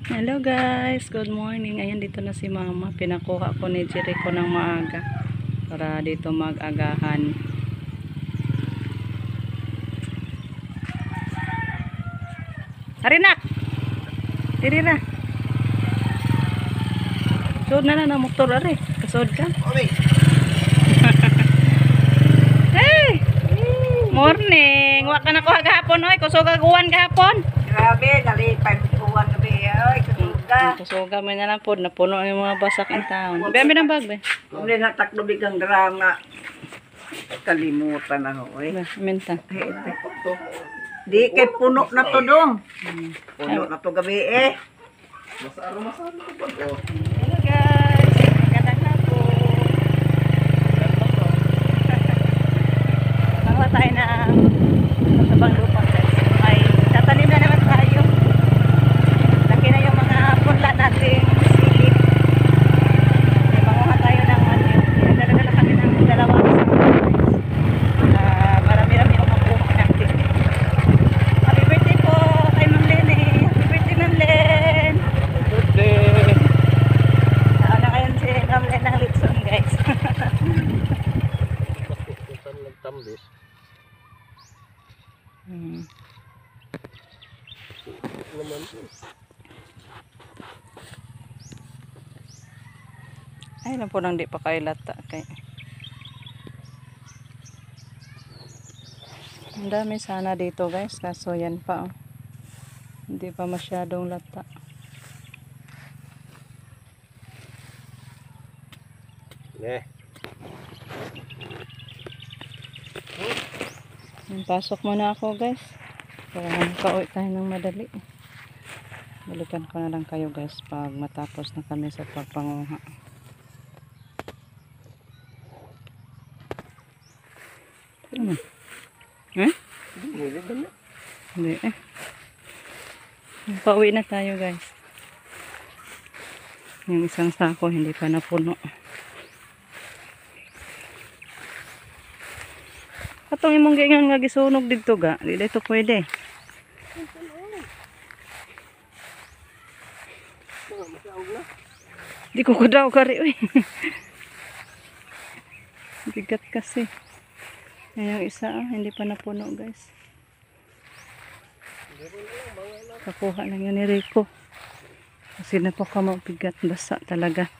Hello guys, good morning. Ayan, dito na si mama. Pinakuha ko ni Jericho ng maaga para dito mag-agahan. Harinak! Diri na. Sud na na motor ari. Kasod ka? Hey! Morning! Wa ka na ko gahapon oy, kusog aguan gahapon. Grabe, dali 5 buwan gabi. Ay, kasuga. Kusuga man na lang pod, napuno yung mga basak in town. Bebe ng bag be. Kung di nataklo bigang drama, kalimutan na ho. Minta. Di kay puno na to dong. Puno na to gabi eh. Hello guys, magandang hapon. Bawa tayo na masabang lupa guys. Ay, tatanim na naman tayo. Laki na yung mga punla nating silip. Ay, manguha tayo ng ano. Nagdadala kami ng dalawang isang guys. Marami-rami yung makuha natin. Happy birthday po kay Ma'am Lene. Happy birthday Ma'am Len. Na ngayon si Ma'am Len ng Litson guys. Ay lang po nang di pa kayo lata kay. Ang dami sana dito guys, kaso yan pa oh. Hindi pa masyadong lata. Pasok muna ako guys para makauwi tayo ng madali. Balikan ko na lang kayo guys pag matapos na kami sa pagpanguha. Ano? Hindi eh. Pauwi na tayo guys. Yung isang sako hindi pa napuno. Katong imong gingan nga gisunog dito ga, di dito pwede. Di ko daw kari uy. Bigat kasi. Yung isa hindi pa napuno guys. Kakuha lang yun ni Rico. Kasi napakamabigat, basa talaga.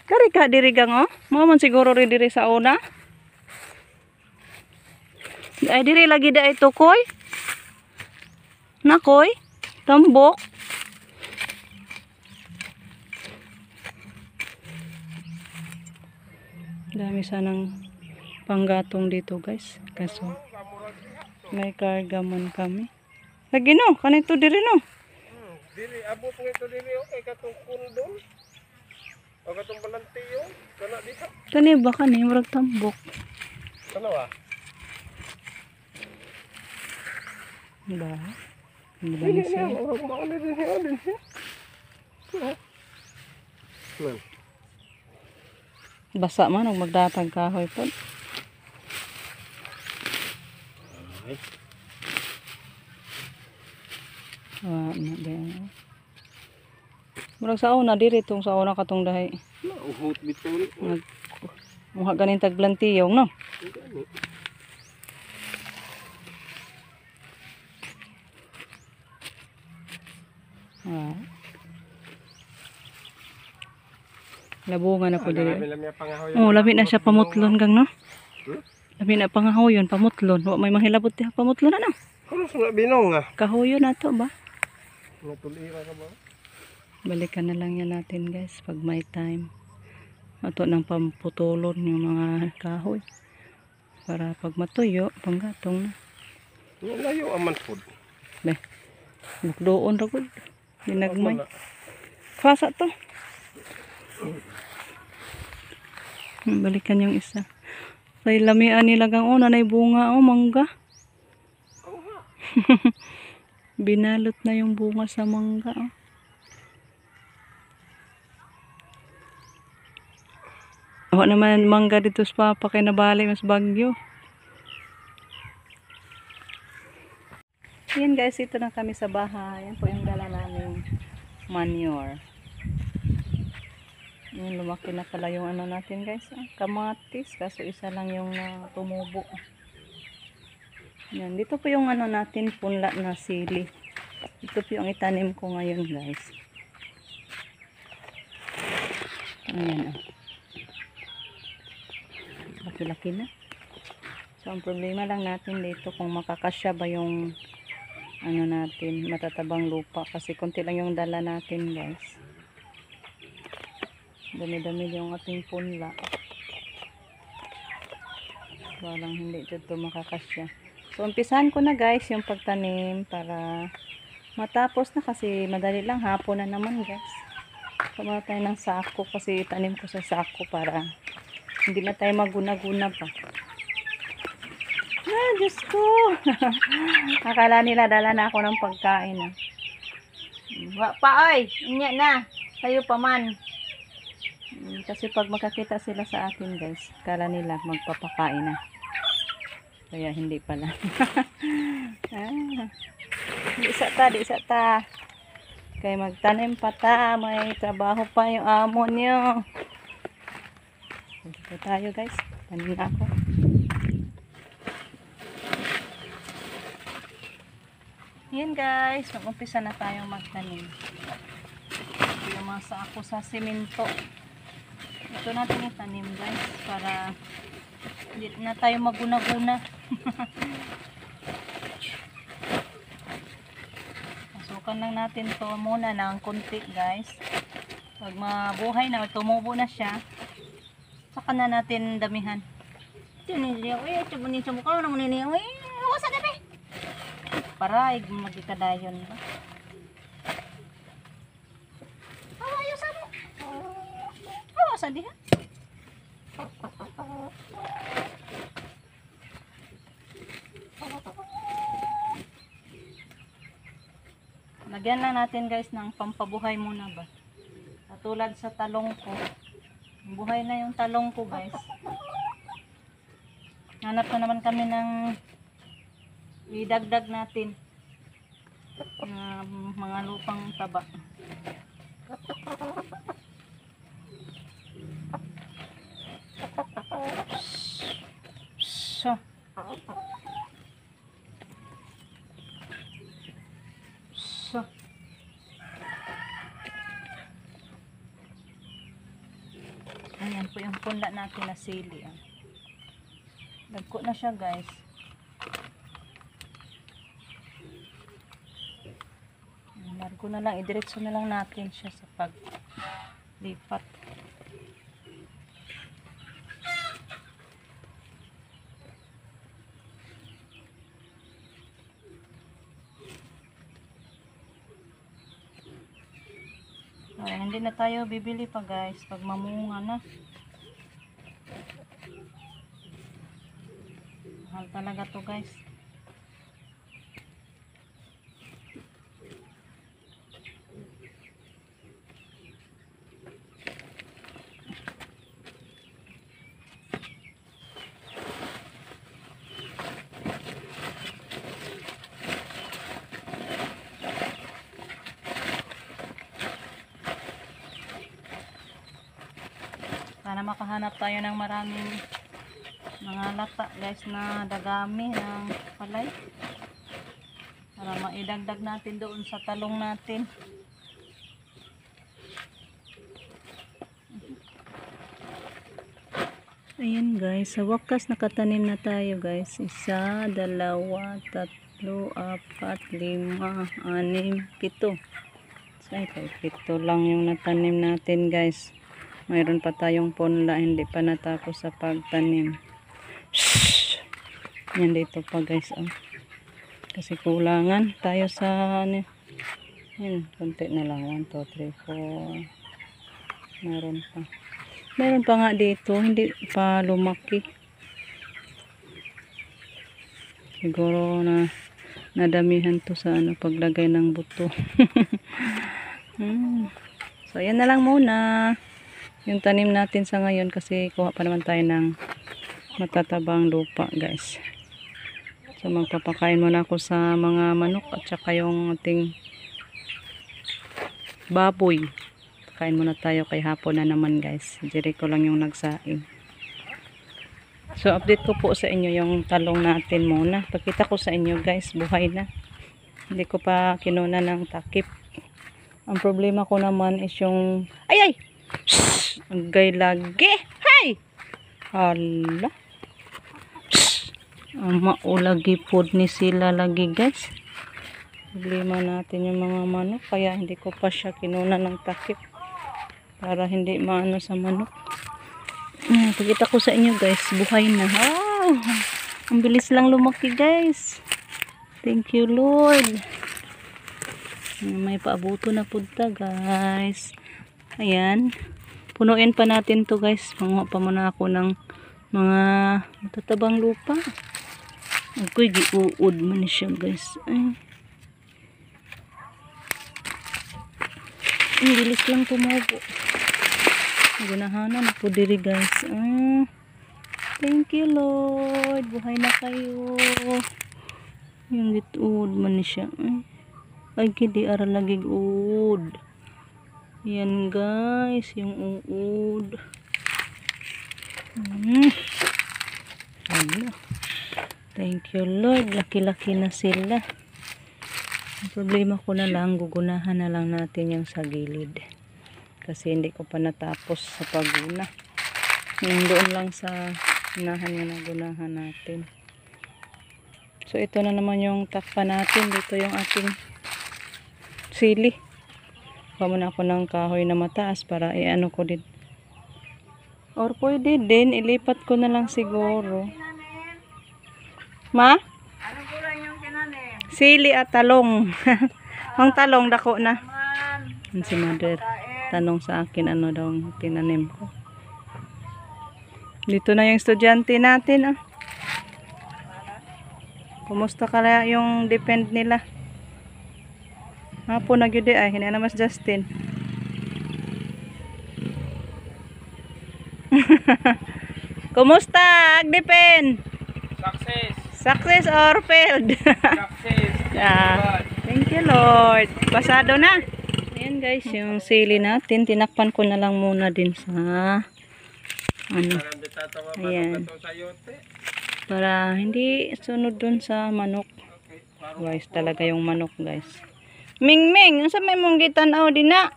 Kari ka diri gang oh. Mo man siguro rin diri sa una. Ay diri lagi da ito koy. Nakoy, tambok. Dami sanang panggatong dito guys. Kaso may karga man kami. Lagi no, kanito diri no. Diri abo po ito diri okay katong kundol. O katong balantiyo, kana diha. Kani ba kani murag tambok. Ano ah? Ba? Hindi ba Dili ni siya? na, ora ko mauli din hiya din siya. Well, Basa man og magdatag kahoy pod. ay. Wa na din. Murag sa una diri tong sa una katong dahi. Nauhot bitaw ni. Muha ganin taglantiyong no. Ah. Labungan ako diri. Oh, labi na siya pamutlon gang no. Labi na pangahoyon pamutlon. Wa may mahilabot diha pamutlon na no. Ano sa binong ah? Kahoyon na to ba? Natulira ka ba? Balikan na lang yan natin guys pag may time. Ato ng pamputulon yung mga kahoy. Para pag matuyo, panggatong na. Layo aman pod. Be, bukdoon ra gud. Dinagmay. Kwasa to. Balikan yung isa. Kay lamian nila gang una na bunga o mangga. Binalot na yung bunga sa mangga. Oh. Ako naman mangga dito sa papa kay nabali mas bagyo. Yan guys, ito na kami sa bahay. Yan po yung dala namin manure. Yan, lumaki na pala yung ano natin guys. Kamatis. Kaso isa lang yung tumubo. Yan, dito po yung ano natin, punla na sili. Ito po yung itanim ko ngayon guys. Ayan. Laki-laki na. So, ang problema lang natin dito kung makakasya ba yung ano natin, matatabang lupa. Kasi konti lang yung dala natin guys. Dami-dami yung ating punla. Walang hindi dito makakasya. So, umpisahan ko na guys yung pagtanim para matapos na kasi madali lang. Hapon na naman guys. Kamawa tayo ng sako kasi tanim ko sa sako para hindi na tayo maguna-guna pa. Ah, Diyos ko. Akala nila dala na ako ng pagkain. Paoy, inya na. Kayo pa man. Kasi pag makakita sila sa akin guys, akala nila magpapakain na. Kaya hindi pala. Di sa ta. Kaya magtanim pa ta. May trabaho pa yung amo nyo. Dito tayo guys. Tanim na ako. Yan guys, mag-umpisa na tayong magtanim. Ito yung mga sako sa simento. Ito natin itanim guys para hindi na tayo maguna-guna. Pasukan lang natin to muna ng konti guys. Pag mabuhay na, tumubo na siya, saka na natin damihan. Ito niliyaw, ito mo sa mukha naman niliyaw, wasa na be. Para magkikadayon ba? Ayaw sa mo. Wasa diha. Lagyan lang natin guys ng pampabuhay muna ba. Katulad sa talong ko. Buhay na yung talong ko guys. Hanap na naman kami ng idagdag natin na mga lupang taba. So ayan po yung punla natin na sili. Dagko na siya guys. Largo na lang, idiretso na lang natin siya sa paglipat. Ay, hindi na tayo bibili pa guys pag mamunga na. Mahal talaga to guys. Para makahanap tayo ng maraming mga lata guys na dagami ng palay. Para maidagdag natin doon sa talong natin. Ayan guys, sa wakas nakatanim na tayo guys. 1, 2, 3, 4, 5, 6, 7. So, 7 lang yung natanim natin guys. Mayroon pa tayong punla, hindi pa natapos sa pagtanim. Yan dito pa guys. Oh. Kasi kulangan tayo sa ano. Yan, konti na lang. 1, 2, 3, 4. Meron pa. Meron pa nga dito, hindi pa lumaki. Siguro na nadamihan to sa ano paglagay ng buto. So yan na lang muna yung tanim natin sa ngayon kasi kuha pa naman tayo ng matatabang lupa guys. So magpapakain muna ako sa mga manok at saka yung ating baboy. Kain muna tayo kay hapon na naman guys. Jericho lang yung nagsaing. So update ko po sa inyo yung talong natin muna. Pakita ko sa inyo guys, buhay na. Hindi ko pa kinuna ng takip. Ang problema ko naman is yung ay! Ang gay lagi. Hay! Hala. Ang maulagi pod ni sila lagi guys. Problema natin yung mga manok. Kaya hindi ko pa siya kinuna ng takip. Para hindi maano sa manok. Pakita ko sa inyo guys. Buhay na. Wow! Ang bilis lang lumaki guys. Thank you Lord. May paabuto na punta guys. Ayan. Punuin pa natin to guys. Manguha pa muna ako ng mga matatabang lupa. Ako'y giuud man siya guys. Ay. Ang bilis lang tumubo. Gunahanan po diri guys. Thank you Lord. Buhay na kayo. Yung gituud man siya. Ay kidi ara lagi uud. Yan guys, yung uud. Ano? Thank you Lord. Laki-laki na sila. Ang problema ko na lang, gugunahan na lang natin yung sa gilid. Kasi hindi ko pa natapos sa paguna. Yung doon lang sa unahan yung nagunahan natin. So ito na naman yung takpa natin. Dito yung ating sili. Kuha muna ako ng kahoy na mataas para i-ano ko din. Or pwede din, ilipat ko na lang siguro. Ma? Anong gulay yung kinanin? Sili at talong. Ang talong dako na. Si mother tanong sa akin ano daw ang tinanim ko. Dito na yung estudyante natin. Kumusta kaya yung depend nila? Hapon na gyud ay hina na mas Justin. Kumusta Agdepend? Success. Success or failed? Success. Thank you Lord. Pasado na. Ayan guys, yung sili natin. Tinakpan ko na lang muna din sa ano. Ayan. Para hindi sunod dun sa manok. Guys, talaga yung manok guys. Ming, sa may mong gitanaw din na.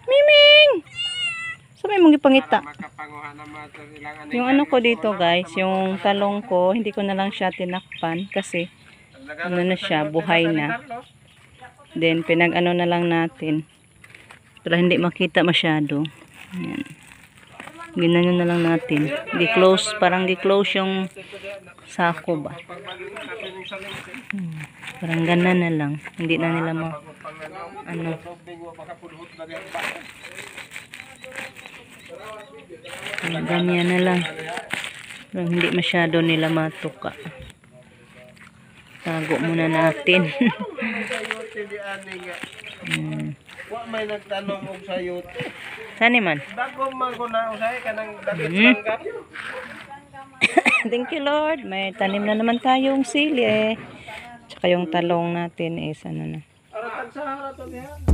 Ming! Sa may mong gipangita. Yung ano ko dito guys, yung talong ko, hindi ko na lang siya tinakpan kasi ano na siya, buhay na. Then pinag-ano na lang natin para hindi makita masyado. Ayan. Ginano na lang natin. Di-close, parang di-close yung sako ba. Parang ganan na lang. Hindi na nila ano. Ganyan na lang. Parang hindi masyado nila matuka. Tago muna natin. Wa may nagtanong og sayote. Saan man? Dagom man ko na usay kanang dagit langgam. Thank you Lord. May tanim na naman tayong sili. Tsaka yung talong natin is ano na. Ara tagsa ra to diha.